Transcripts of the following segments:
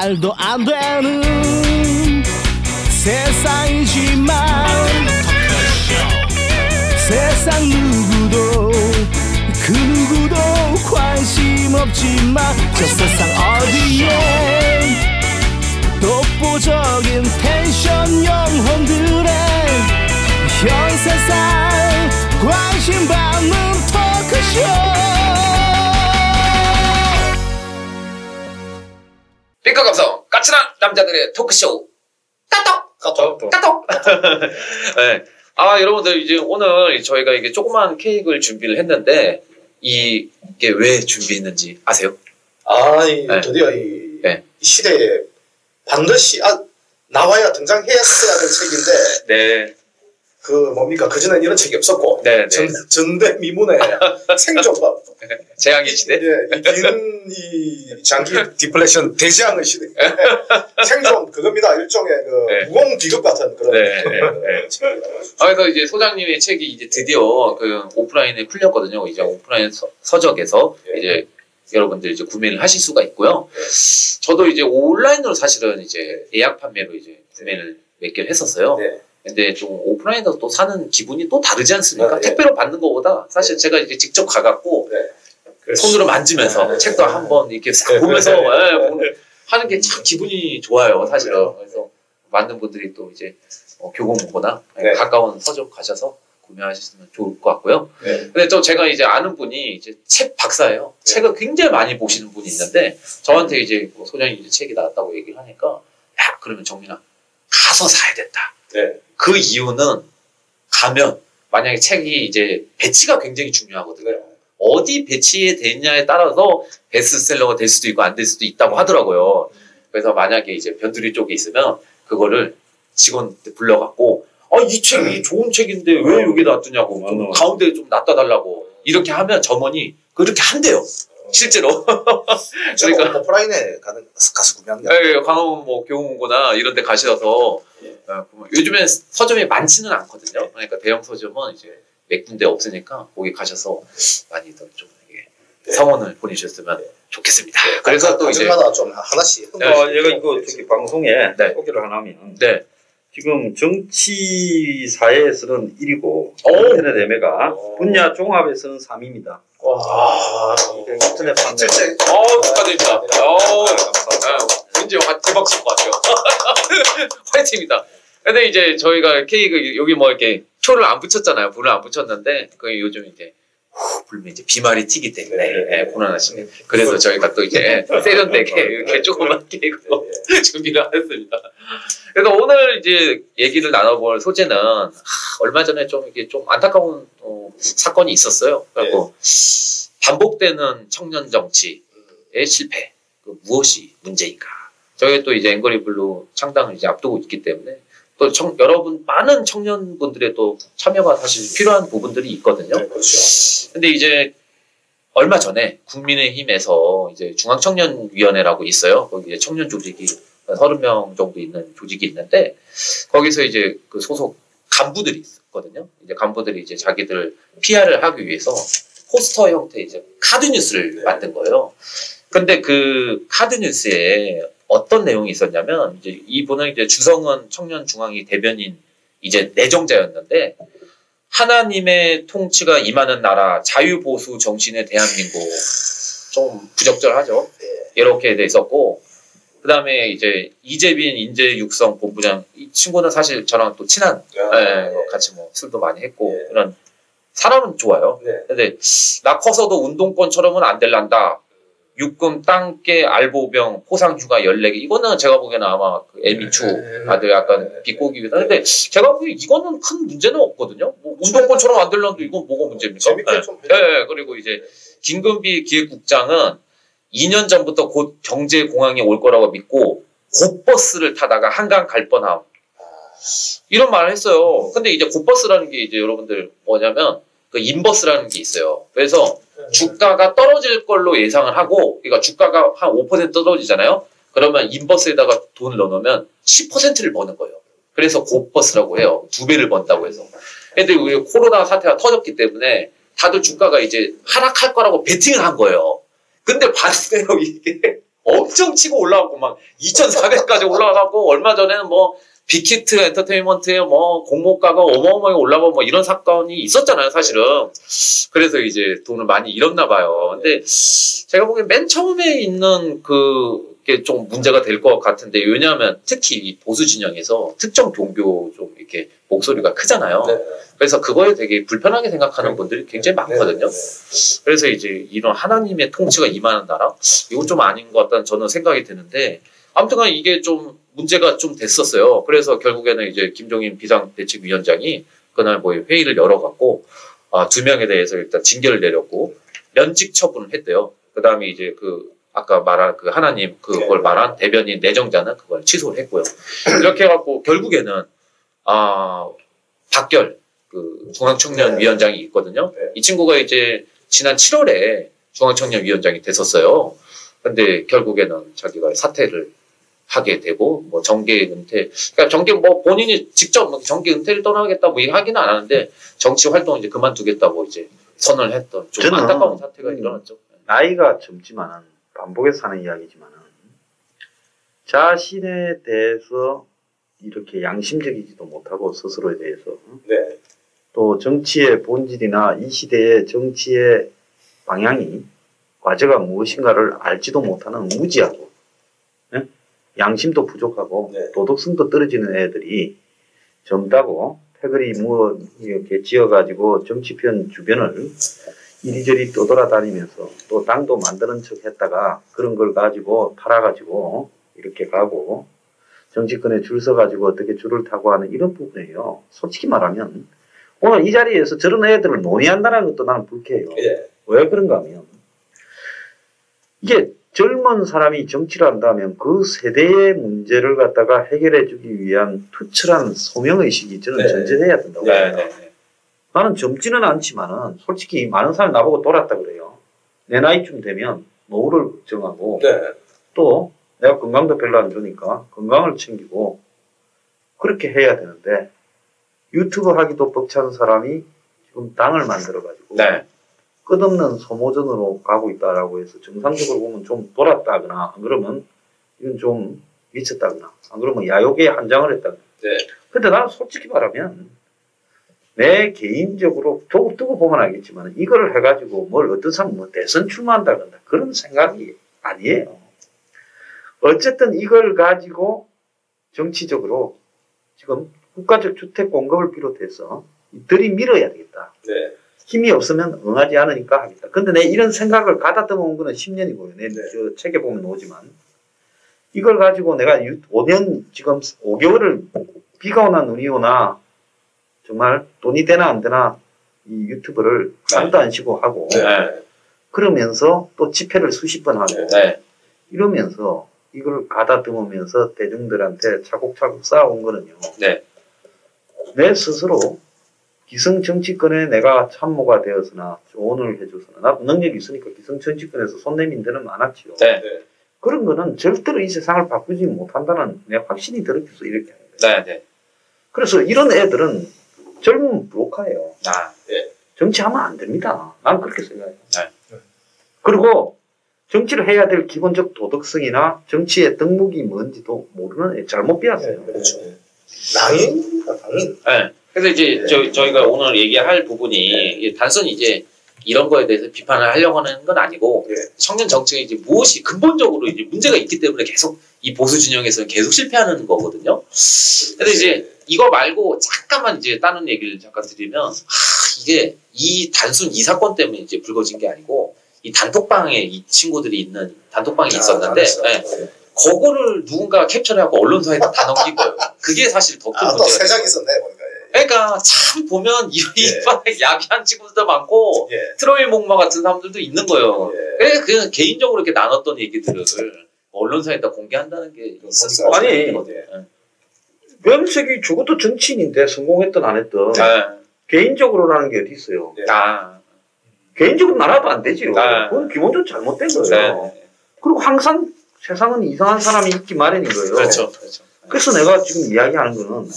말도 안 되는 세상이지만 세상 누구도 그 누구도 관심 없지만 저 세상 어디에 독보적인 텐션 영혼들의 현 세상 관심 받는 토크쇼. 삐까 감성 까칠한 남자들의 토크쇼 까똑. 네. 여러분들 이제 오늘 저희가 이게 조그만 케이크를 준비를 했는데 이게 왜 준비했는지 아세요? 네. 드디어 이 시대에 반드시 나와야 등장했어야 될 책인데. 네. 뭡니까? 그전엔 이런 책이 없었고. 네. 전대미문의 생존법. 재앙의 시대? 이 장기 디플레이션 대재앙의 시대. 생존, 그겁니다. 일종의 무공 비급 같은 그런. 그래서 이제 소장님의 책이 이제 드디어 오프라인에 풀렸거든요. 이제 오프라인 서적에서 이제 여러분들 이제 구매를 하실 수가 있고요. 저도 이제 온라인으로 사실은 이제 예약 판매로 이제 구매를 몇 개를 했었어요. 근데 좀 오프라인에서 또 사는 기분이 또 다르지 않습니까? 택배로 받는 것보다 사실 제가 이제 직접 가갖고 손으로 만지면서 책도 한번 이렇게 보면서 하는 게 참 기분이 좋아요, 사실은. 그래서 많은 분들이 또 이제 교보문고나 가까운 서점 가셔서 구매하시면 좋을 것 같고요. 근데 또 제가 이제 아는 분이 이제 책 박사예요. 책을 굉장히 많이 보시는 분이 있는데 저한테 이제 소장님 이제 책이 나왔다고 얘기를 하니까 야, 그러면 정민아 가서 사야 된다. 그 이유는 가면 만약에 책이 이제 배치가 굉장히 중요하거든요. 어디 배치에 됐냐에 따라서 베스트셀러가 될 수도 있고 안 될 수도 있다고 하더라고요. 그래서 만약에 이제 변두리 쪽에 있으면 그거를 직원들 불러갖고 이 책이 좋은 책인데 왜 여기다 놔두냐고 좀 가운데 좀 놔다 달라고 이렇게 하면 점원이 그렇게 한대요. 실제로. 그러니까 오프라인에 가서 구매하는 게 강원 교보문고나 이런 데 가셔서 요즘엔 서점이 많지는 않거든요. 그러니까 대형 서점은 이제 몇 군데 없으니까 거기 가셔서 많이들 좀 성원을 보내주셨으면 좋겠습니다. 그래서 또 이제 가정마다 좀 하나씩. 얘가 이거 특히 방송에 소개를 하나 하면 지금 정치 사회에서는 1위고 인터넷 예매가 분야 종합에서는 3위입니다. 인터넷 판매. 축하드립니다. 왠지 대박 칠 것 같아요. 화이팅입니다. 근데 이제 저희가 케이크 여기 이렇게 초를 안 붙였잖아요. 불을 안 붙였는데 그 요즘 이제 불면 이제 비말이 튀기 때문에 고난하시네. 그래서 저희가 또 이제 세련되게 이렇게 조그만 케이크 준비를 했습니다. 그래서 오늘 이제 얘기를 나눠볼 소재는 얼마 전에 좀 이게 좀 안타까운 사건이 있었어요. 그리고 반복되는 청년 정치의 실패, 무엇이 문제인가? 저희 또 이제 앵거리블루 창당을 이제 앞두고 있기 때문에 또 여러분 많은 청년분들의 또 참여가 사실 필요한 부분들이 있거든요. 근데 이제 얼마 전에 국민의힘에서 이제 중앙청년위원회라고 있어요. 거기 이제 청년 조직이 30명 정도 있는 조직이 있는데 거기서 이제 그 소속 간부들이 있거든요. 이제 간부들이 이제 자기들 PR을 하기 위해서 포스터 형태의 이제 카드 뉴스를 만든 거예요. 근데 그 카드 뉴스에 어떤 내용이 있었냐면 이제 이분은 이제 주성은 청년중앙위 대변인 이제 내정자였는데 하나님의 통치가 임하는 나라 자유보수 정신의 대한민국 좀 부적절하죠. 이렇게 돼 있었고 그 다음에 이제 이재빈 인재육성 본부장 이 친구는 사실 저랑 또 친한 같이 뭐 술도 많이 했고 이런 사람은 좋아요. 근데 나 커서도 운동권처럼은 안 될란다. 육금, 땅깨, 알보병, 포상휴가 14개. 이거는 제가 보기에는 아마 그 애미추 아들 약간 비꼬기 위해서. 근데 제가 보기에 이거는 큰 문제는 없거든요. 뭐 운동권처럼 안 될란도 이건 뭐가 문제입니까? 그리고 이제 김근비 기획국장은 2년 전부터 곧 경제공황이 올 거라고 믿고 곧버스를 타다가 한강 갈 뻔함. 이런 말을 했어요. 근데 이제 곧버스라는 게 이제 여러분들 뭐냐면 그 인버스라는 게 있어요. 그래서 주가가 떨어질 걸로 예상을 하고, 그러니까 주가가 한 5% 떨어지잖아요. 그러면 인버스에다가 돈을 넣어놓으면 10%를 버는 거예요. 그래서 곧버스라고 해요. 2배를 번다고 해서. 근데 우리 코로나 사태가 터졌기 때문에 다들 주가가 이제 하락할 거라고 베팅을 한 거예요. 근데 봤어요, 이게. 엄청 치고 올라가고 막 2,400까지 올라가고 얼마 전에는 뭐 빅히트 엔터테인먼트에 뭐 공모가가 어마어마하게 올라가고 뭐 이런 사건이 있었잖아요, 사실은. 그래서 이제 돈을 많이 잃었나 봐요. 근데 제가 보기엔 맨 처음에 있는 그게 좀 문제가 될 것 같은데, 왜냐하면 특히 이 보수 진영에서 특정 종교 좀 이렇게 목소리가 크잖아요. 네. 그래서 그거에 되게 불편하게 생각하는 분들이 굉장히 많거든요. 그래서 이제 이런 하나님의 통치가 임하는 나라? 이건 좀 아닌 것 같다는 저는 생각이 드는데, 아무튼간 이게 좀 문제가 좀 됐었어요. 그래서 결국에는 이제 김종인 비상대책위원장이 그날 뭐 회의를 열어갖고, 2명에 대해서 일단 징계를 내렸고, 면직 처분을 했대요. 그 다음에 이제 아까 말한 그 하나님, 그걸 말한 대변인 내정자는 그걸 취소를 했고요. 이렇게 해갖고, 결국에는, 박결, 중앙청년위원장이 있거든요. 이 친구가 이제 지난 7월에 중앙청년위원장이 됐었어요. 근데 결국에는 자기가 사퇴를 하게 되고, 뭐 정계 은퇴, 그러니까 정계 뭐 본인이 직접 뭐 정계 은퇴를 떠나겠다 뭐 얘기하기는 안 하는데 정치 활동 이제 그만두겠다고 이제 선언을 했던 좀 안타까운 사태가 일어났죠. 나이가 젊지만은 반복해서 하는 이야기지만은 자신에 대해서 이렇게 양심적이지도 못하고 스스로에 대해서 또 정치의 본질이나 이 시대의 정치의 방향이 과제가 무엇인가를 알지도 못하는 무지하고 양심도 부족하고 도덕성도 떨어지는 애들이 젊다고 패거리 뭐 이렇게 지어가지고 정치편 주변을 이리저리 떠돌아다니면서 또 당도 만드는 척 했다가 그런 걸 가지고 팔아가지고 이렇게 가고 정치권에 줄 서가지고 어떻게 줄을 타고 하는 이런 부분이에요. 솔직히 말하면 오늘 이 자리에서 저런 애들을 논의한다는 것도 나는 불쾌해요. 왜 그런가 하면 이게 젊은 사람이 정치를 한다면 그 세대의 문제를 갖다가 해결해 주기 위한 투철한 소명의식이 저는 전제돼야 된다고 봐요. 나는 젊지는 않지만은 솔직히 많은 사람이 나보고 돌았다 그래요. 내 나이쯤 되면 노후를 걱정하고 또 내가 건강도 별로 안 좋으니까 건강을 챙기고 그렇게 해야 되는데 유튜브 하기도 벅찬 사람이 지금 당을 만들어가지고 끝없는 소모전으로 가고 있다라고 해서 정상적으로 보면 좀 돌았다거나 안 그러면 이건 좀 미쳤다거나 안 그러면 야욕에 한장을 했다거나. 근데 나는 솔직히 말하면 내 개인적으로 두고 보면 알겠지만 이걸 해가지고 뭘 어떤 사람 뭐 대선 출마한다거나 그런 생각이 아니에요. 어쨌든 이걸 가지고 정치적으로 지금 국가적 주택 공급을 비롯해서 들이밀어야 되겠다. 힘이 없으면 응하지 않으니까 하겠다. 근데 내 이런 생각을 가다듬어 온 거는 10년이고요. 내 저 책에 보면 오지만 이걸 가지고 내가 5년 지금 5개월을 비가 오나 눈이 오나 정말 돈이 되나 안 되나 이 유튜브를 잠도 안 쉬고 하고 그러면서 또 집회를 수십 번 하고 이러면서 이걸 가다듬으면서 대중들한테 차곡차곡 쌓아온 거는요. 내 스스로 기성 정치권에 내가 참모가 되어서나 조언을 해줘서나 나도 능력이 있으니까 기성 정치권에서 손 내민 데는 많았지요. 그런 거는 절대로 이 세상을 바꾸지 못한다는 내 확신이 들어줘서 이렇게 하는 거예요. 그래서 이런 애들은 젊은 브로커예요. 정치하면 안 됩니다. 나는 그렇게 생각해요. 그리고 정치를 해야 될 기본적 도덕성이나 정치의 덕목이 뭔지도 모르는 애 잘못 비었어요. 낭인입니다, 낭인. 그래서 이제 저희가 오늘 얘기할 부분이 단순히 이제 이런 거에 대해서 비판을 하려고 하는 건 아니고 청년 정치가 이제 무엇이 근본적으로 이제 문제가 있기 때문에 계속 이 보수 진영에서는 계속 실패하는 거거든요. 근데 이제 이거 말고 잠깐만 이제 다른 얘기를 잠깐 드리면 이게 이 단순 이 사건 때문에 이제 불거진 게 아니고 이 단톡방에 이 친구들이 있는 단톡방이 있었는데 그거를 누군가 캡처를 하고 언론사에다 다 넘긴 거예요. 그게 사실 더 큰 문제예요. 세 장 있었네 보니까. 그러니까 참 보면 이 야비한 친구들도 많고 트로일 목마 같은 사람들도 있는 거예요. 그래서 그 개인적으로 이렇게 나눴던 얘기들을 언론사에다 공개한다는 게 있었어요. 아니 면색이 죽어도 정치인인데 성공했든 안 했든 개인적으로라는 게 어디 있어요. 개인적으로 나라도 안 되지요. 그건 기본적으로 잘못된 거예요. 그리고 항상 세상은 이상한 사람이 있기 마련인 거예요. 그래서 내가 지금 이야기하는 거는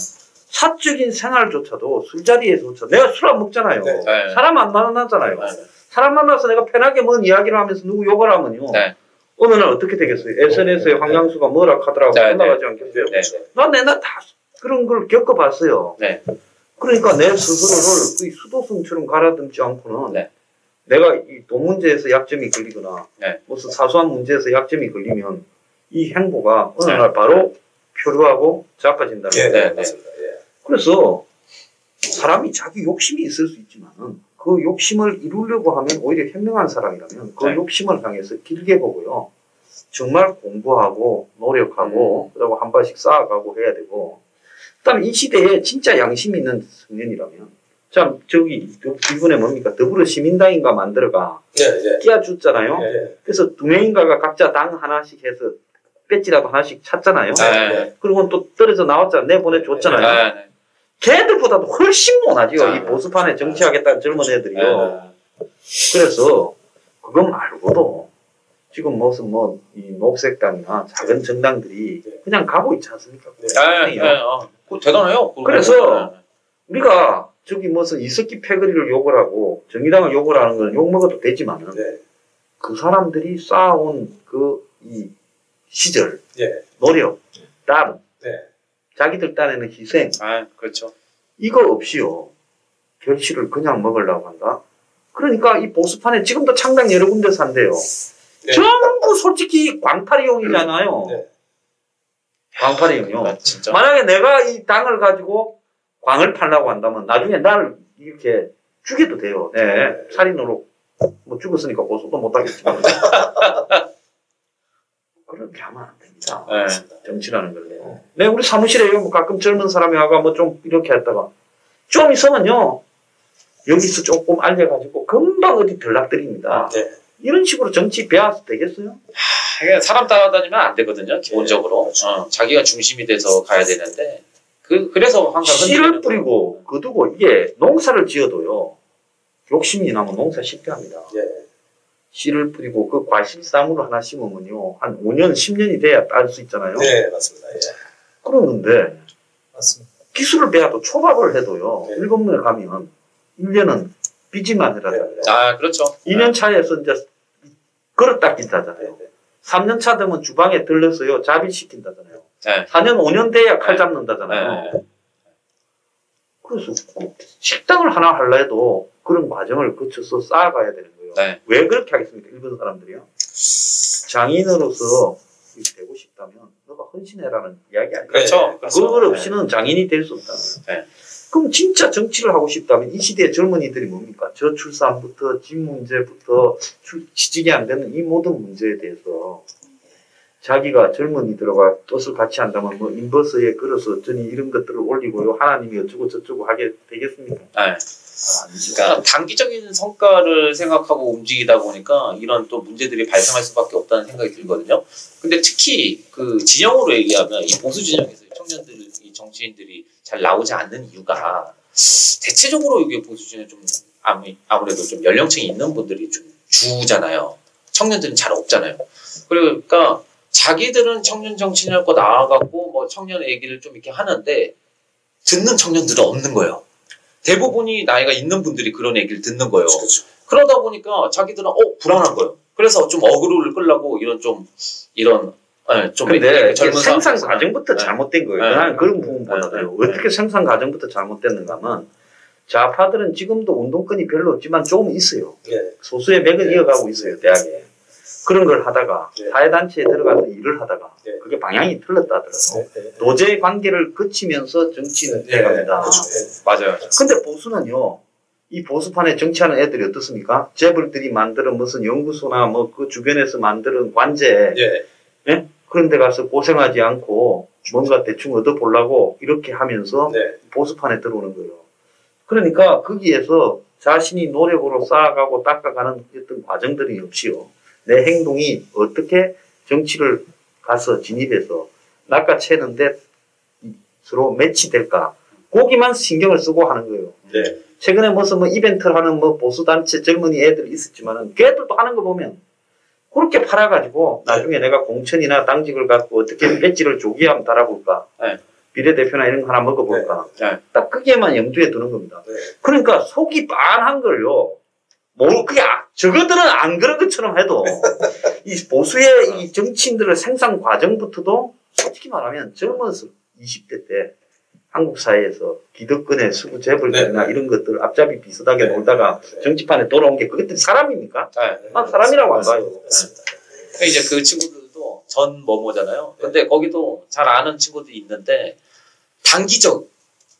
사적인 생활조차도 술자리에서조차 내가 술 안 먹잖아요. 사람 안 만나잖아요. 사람 만나서 내가 편하게 뭔 이야기를 하면서 누구 욕을 하면요. 어느 날 어떻게 되겠어요? SNS에 황양수가 뭐라 하더라고 올라가지 않겠어요? 난 내가 다 그런 걸 겪어봤어요. 그러니까 내 스스로를 수도승처럼 가라듬지 않고는 내가 이 돈 문제에서 약점이 걸리거나 무슨 사소한 문제에서 약점이 걸리면 이 행보가 어느 날 바로 표류하고 자빠진다는 거예요. 그래서 사람이 자기 욕심이 있을 수 있지만은 그 욕심을 이루려고 하면 오히려 현명한 사람이라면 그 욕심을 향해서 길게 보고요. 정말 공부하고 노력하고 그러고 한 발씩 쌓아가고 해야 되고 그다음에 이 시대에 진짜 양심 있는 청년이라면 참 저기 이번에 뭡니까 더불어시민당인가 만들어가 끼워줬잖아요. 그래서 2명인가가 각자 당 하나씩 해서 배지라도 하나씩 찾잖아요. 그리고 또 떨어져 나왔잖아요. 내보내줬잖아요. 걔들보다도 훨씬 못하죠. 이 보수판에 정치하겠다는 젊은 애들이요. 그래서 그거 말고도 지금 무슨 이 녹색당이나 작은 정당들이 그냥 가고 있지 않습니까? 그거 대단해요. 그래서 우리가 저기 무슨 이석기 패거리를 욕을 하고 정의당을 욕을 하는 건 욕 먹어도 되지만은 그 사람들이 쌓아온 이 시절, 노력, 땀, 자기들 딴에는 희생. 그렇죠. 이거 없이요. 결실을 그냥 먹으려고 한다. 그러니까 이 보수판에 지금도 창당 여러 군데서 한대요. 전부 솔직히 광탈이용이잖아요. 광탈이용이요. 만약에 내가 이 당을 가지고 광을 팔려고 한다면 나중에 나를 이렇게 죽여도 돼요. 살인으로 뭐 죽었으니까 고소도 못하겠지만. 그렇게 하면 안 됩니다. 정치라는 걸요. 우리 사무실에 뭐 가끔 젊은 사람이 와가 뭐 좀 이렇게 했다가 좀 있으면요. 여기서 조금 알려가지고 금방 어디 들락들입니다. 이런 식으로 정치 배워서 되겠어요? 사람 따라다니면 안 되거든요. 기본적으로. 자기가 중심이 돼서 가야 되는데 그래서 항상 씨를 뿌리고 거두고 이게 농사를 지어도요. 욕심이 나면 농사 실패합니다. 씨를 뿌리고 그 과실나무를 하나 심으면요. 한 5년, 10년이 돼야 딸 수 있잖아요. 네, 맞습니다. 그러는데 맞습니다. 기술을 배워도 초밥을 해도요. 일본문에 가면 1년은 빚만 해라. 그렇죠. 2년 차에서 이제 그릇 닦인다잖아요. 3년 차 되면 주방에 들러서요. 자비시킨다잖아요. 4년, 5년 돼야 칼 잡는다잖아요. 그래서 식당을 하나 하려 해도 그런 과정을 거쳐서 쌓아가야 되는 거예요. 왜 그렇게 하겠습니까? 일본 사람들이요. 장인으로서 되고 싶다면 너가 헌신해라는 이야기 아니에요. 그렇죠. 그걸 없이는 장인이 될 수 없다는. 그럼 진짜 정치를 하고 싶다면 이 시대의 젊은이들이 뭡니까? 저출산부터 집 문제부터 취직이 안 되는 이 모든 문제에 대해서 자기가 젊은이들과 뜻을 같이 한다면 뭐 인버스에 걸어서 어쩌니 이런 것들을 올리고요. 하나님이 어쩌고 저쩌고 하게 되겠습니까? 그러니까 단기적인 성과를 생각하고 움직이다 보니까 이런 또 문제들이 발생할 수밖에 없다는 생각이 들거든요. 근데 특히 그 진영으로 얘기하면 이 보수 진영에서 청년들, 이 정치인들이 잘 나오지 않는 이유가 대체적으로 이게 보수 진영 좀 아무래도 좀 연령층이 있는 분들이 좀 주잖아요. 청년들은 잘 없잖아요. 그러니까 자기들은 청년 정치인을 거 나와갖고 뭐 청년 얘기를 좀 이렇게 하는데 듣는 청년들은 없는 거예요. 대부분이 나이가 있는 분들이 그런 얘기를 듣는 거예요. 그렇죠. 그러다 보니까 자기들은 불안한 거예요. 그래서 좀 어그로를 끌려고 좀 근데 생산 과정부터 잘못된 거예요. 나는 그런 부분보다도요. 어떻게 생산 과정부터 잘못됐는가 하면 좌파들은 지금도 운동권이 별로 없지만 조금 있어요. 소수의 맥은 이어가고 있어요. 대학에. 그런 걸 하다가 사회단체에 들어가서 일을 하다가 그게 방향이 틀렸다 하더라고요. 노제 관계를 거치면서 정치는 돼갑니다. 맞아요. 근데 보수는요. 이 보수판에 정치하는 애들이 어떻습니까? 재벌들이 만드는 무슨 연구소나 뭐 그 주변에서 만드는 관제 그런 데 가서 고생하지 않고 뭔가 대충 얻어보려고 이렇게 하면서 보수판에 들어오는 거예요. 그러니까 거기에서 자신이 노력으로 쌓아가고 닦아가는 어떤 과정들이 없이요. 내 행동이 어떻게 정치를 가서 진입해서 낚아채는데 서로 매치될까. 거기만 신경을 쓰고 하는 거예요. 최근에 무슨 이벤트를 하는 보수단체 젊은이 애들이 있었지만은 걔들도 하는 거 보면 그렇게 팔아가지고 나중에 내가 공천이나 당직을 갖고 어떻게 배지를 조기하면 달아볼까. 비례대표나 이런 거 하나 먹어볼까. 딱 그게만 염두에 두는 겁니다. 그러니까 속이 빤한 걸요. 그게 저거들은 안 그런 것처럼 해도 이 보수의 이 정치인들의 생산 과정부터도 솔직히 말하면 젊어서 20대 때 한국 사회에서 기득권의 수구 재벌들이나 이런 것들 앞잡이 비슷하게 놀다가 정치판에 돌아온 게 그것들이 사람입니까? 난 사람이라고 안 봐요. 이제 그 친구들도 전 뭐뭐잖아요. 근데 거기도 잘 아는 친구들이 있는데 단기적.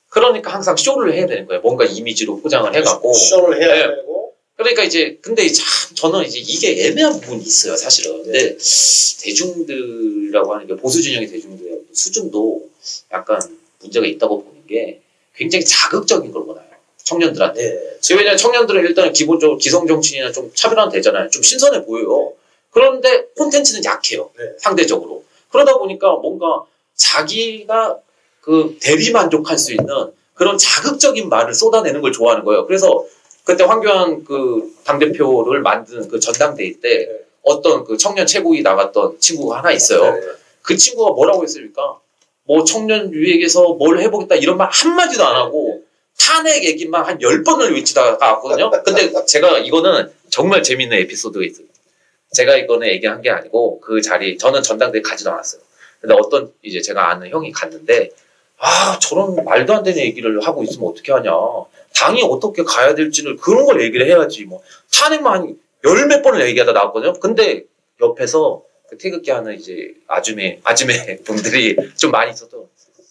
그러니까 항상 쇼를 해야 되는 거예요. 뭔가 이미지로 포장을 해갖고. 쇼를 해야 되고. 그러니까 이제 근데 참 저는 이제 이게 애매한 부분이 있어요, 사실은. 근데 대중들이라고 하는 게 보수 진영의 대중들의 수준도 약간 문제가 있다고 보는 게 굉장히 자극적인 걸 원해요. 청년들한테. 왜냐면 청년들은 일단 기본적으로 기성 정치인이나 좀 차별화는 되잖아요. 좀 신선해 보여요. 그런데 콘텐츠는 약해요. 상대적으로. 그러다 보니까 뭔가 자기가 그 대리 만족할 수 있는 그런 자극적인 말을 쏟아내는 걸 좋아하는 거예요. 그래서 그때 황교안 그 당대표를 만든 그 전당대회 때 어떤 그 청년 최고위 나갔던 친구가 하나 있어요. 그 친구가 뭐라고 했습니까? 뭐 청년 유액에서 뭘 해보겠다 이런 말 한마디도 안 하고 탄핵 얘기만 한 10번을 외치다가 왔거든요. 근데 제가 이거는 정말 재밌는 에피소드가 있어요. 제가 이거는 얘기한 게 아니고 그 자리 저는 전당대회 가지도 않았어요. 근데 어떤 이제 제가 아는 형이 갔는데 저런 말도 안 되는 얘기를 하고 있으면 어떻게 하냐. 당이 어떻게 가야 될지를 그런 걸 얘기를 해야지. 뭐 탄핵만 한 10몇 번을 얘기하다 나왔거든요. 근데 옆에서 그 태극기 하는 이제 아줌매 분들이 좀 많이 있어도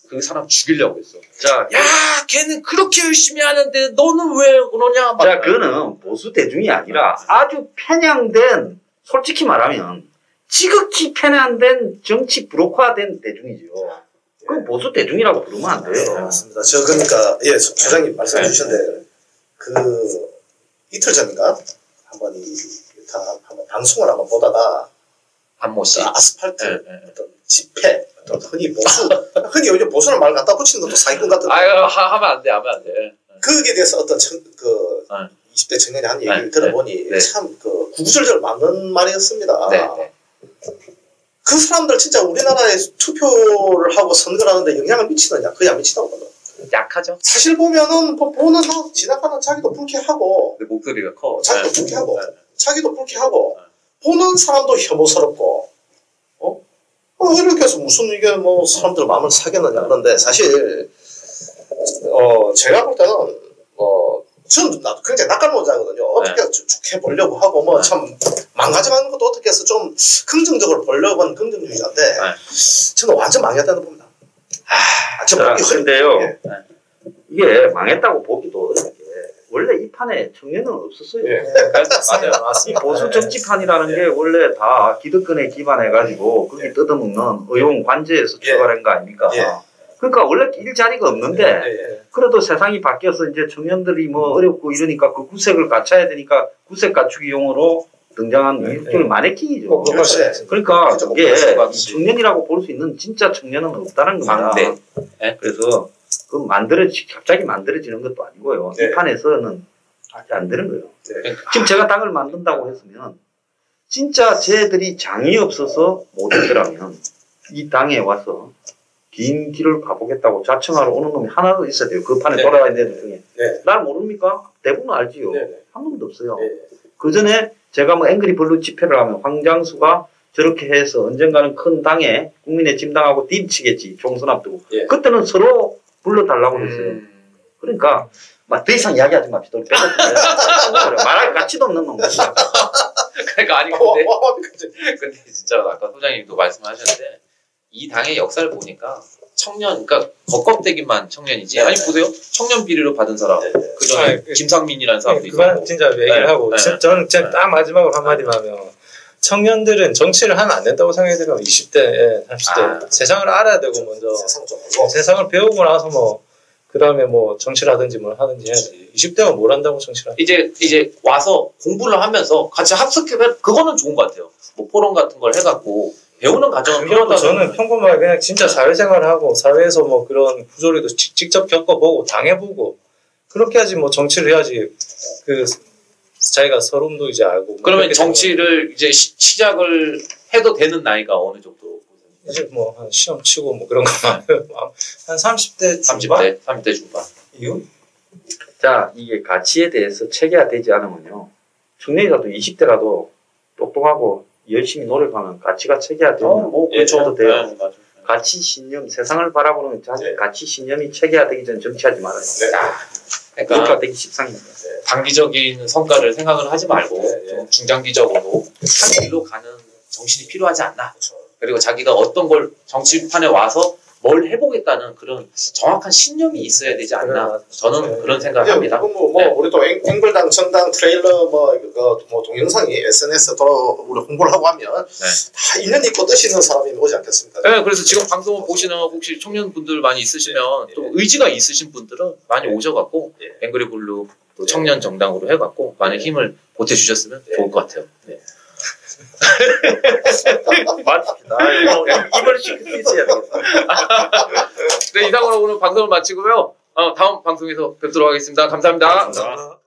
그 사람 죽이려고 했어. 자, 야, 걔는 그렇게 열심히 하는데 너는 왜 그러냐. 자, 그거는 보수 대중이 아니라 아주 편향된, 솔직히 말하면 지극히 편향된 정치 브로커화된 대중이죠. 그건 보수 대중이라고 부르면 안 돼요. 맞습니다. 저 그러니까 소장님 말씀해 주셨는데 그 이틀 전인가 한번 한번 방송을 한번 보다가 한모 씨 아스팔트 어떤 집회 어떤 흔히 요즘 보수는 말 갖다 붙이는 것도 사기꾼 같은. 하면 안 돼. 거기에 대해서 어떤 20대 청년이 한 얘기를 들어보니 참 그 구구절절 맞는 말이었습니다. 그 사람들 진짜 우리나라에 투표를 하고 선거를 하는데 영향을 미치느냐? 거의 안 미치다고 봐요. 약하죠. 사실 보면은 보는 지나가는 자기도 불쾌하고 목소리가 커. 자기도 불쾌하고 자기도 불쾌하고 보는 사람도 혐오스럽고 이렇게 해서 무슨 이게 뭐 사람들 마음을 사겠느냐 그런데 사실 제가 볼 때는 저는 나도 굉장히 낙관론자거든요. 어떻게 좋게 보려고 하고 뭐 참 망가져가는 것도 어떻게 해서 좀 긍정적으로 보려고 하는 긍정주의자인데 저는 완전 망했다고 봅니다. 그런데요, 이게 망했다고 보기도 어려운 게 원래 이 판에 청년은 없었어요. 맞아요. 이 보수 정치판이라는 게 원래 다 기득권에 기반해가지고 거기 뜯어먹는 의용 관제에서 출발한 거 아닙니까? 그러니까 원래 일자리가 없는데 그래도 세상이 바뀌어서 이제 청년들이 뭐 어렵고 이러니까 그 구색을 갖춰야 되니까 구색 갖추기용으로 등장한 일종의 마네킹이죠. 그러니까 이게 청년이라고 볼 수 있는 진짜 청년은 없다는 겁니다. 그래서 그 갑자기 만들어지는 것도 아니고요. 이 판에서는 아직 안 되는 거예요. 지금 제가 당을 만든다고 했으면 진짜 쟤들이 장이 없어서 못 했더라면 이 당에 와서 긴 길을 가보겠다고 자청하러 오는 놈이 하나도 있어야 돼요. 그 판에 돌아와 있는 애들 중에. 날 모릅니까? 대부분 알지요. 한 놈도 없어요. 그 전에 제가 뭐 앵그리 블루 집회를 하면 황장수가 저렇게 해서 언젠가는 큰 당에 국민의 짐당하고 뒷치겠지. 총선 앞두고. 그때는 서로 불러달라고 했어요. 그러니까 막 더 이상 이야기하지 맙시다. 말할 가치도 없는 놈. 그러니까 아니 근데 진짜 아까 소장님도 말씀하셨는데 이 당의 역사를 보니까 그러니까 겉껍데기만 청년이지. 아니 보세요. 청년 비리로 받은 사람. 그 전에 김상민이라는 사람도 있고. 그만 진짜 얘기를 하고 저는 딱 마지막으로 한마디만 하면 청년들은 정치를 하면 안 된다고 생각이 들어요. 20대, 30대 세상을 알아야 되고 먼저 세상을 배우고 나서 뭐 그 다음에 뭐 정치를 하든지 뭘 하든지 해야지. 20대가 뭘 한다고 정치를 하든지. 이제 와서 공부를 하면서 같이 합숙해면 그거는 좋은 것 같아요. 뭐 포럼 같은 걸 해갖고 배우는 과정은 필요하다고. 저는 평범하게 그냥 진짜 사회생활을 하고 사회에서 뭐 그런 부조리도 직접 겪어보고 당해보고 그렇게 하지 뭐 정치를 해야지 그 자기가 서름도 이제 알고. 그러면 정치를 이제 시작을 해도 되는 나이가 어느 정도? 이제 뭐 한 시험 치고 뭐 그런 거만 한 30대 중반? 30대 중반. 이후? 자, 이게 가치에 대해서 체계화되지 않으면요. 청년이라도 20대라도 똑똑하고 열심히 노력하는 가치가 체계화 되면 뭐 해도 돼요. 네, 맞아요. 가치 신념, 세상을 바라보는 가치 신념이 체계화되기 전 정치하지 말아요. 그러니까 그러니까 되게 십상입니다. 단기적인 성과를 생각을 하지 말고 좀 중장기적으로 한 길로 가는 정신이 필요하지 않나. 그리고 자기가 어떤 걸 정치판에 와서 뭘 해보겠다는 그런 정확한 신념이 있어야 되지 않나. 저는 그런 생각을 합니다. 우리 또 앵글당 정당 트레일러 뭐 동영상이 SNS에 우리 홍보를 하고 하면 다 인연 있고 뜻이 있는 사람이 오지 않겠습니까? 네, 그래서 지금 방송을 보시는 혹시 청년분들 많이 있으시면 또 의지가 있으신 분들은 많이 오셔갖고 앵그리 블루 또 청년 정당으로 해갖고 많은 힘을 보태주셨으면 좋을 것 같아요. 네. 맞습니다. 이걸 시킬 수 있어야 되겠어요. 네, 이상으로 오늘 방송을 마치고요. 다음 방송에서 뵙도록 하겠습니다. 감사합니다. 감사합니다.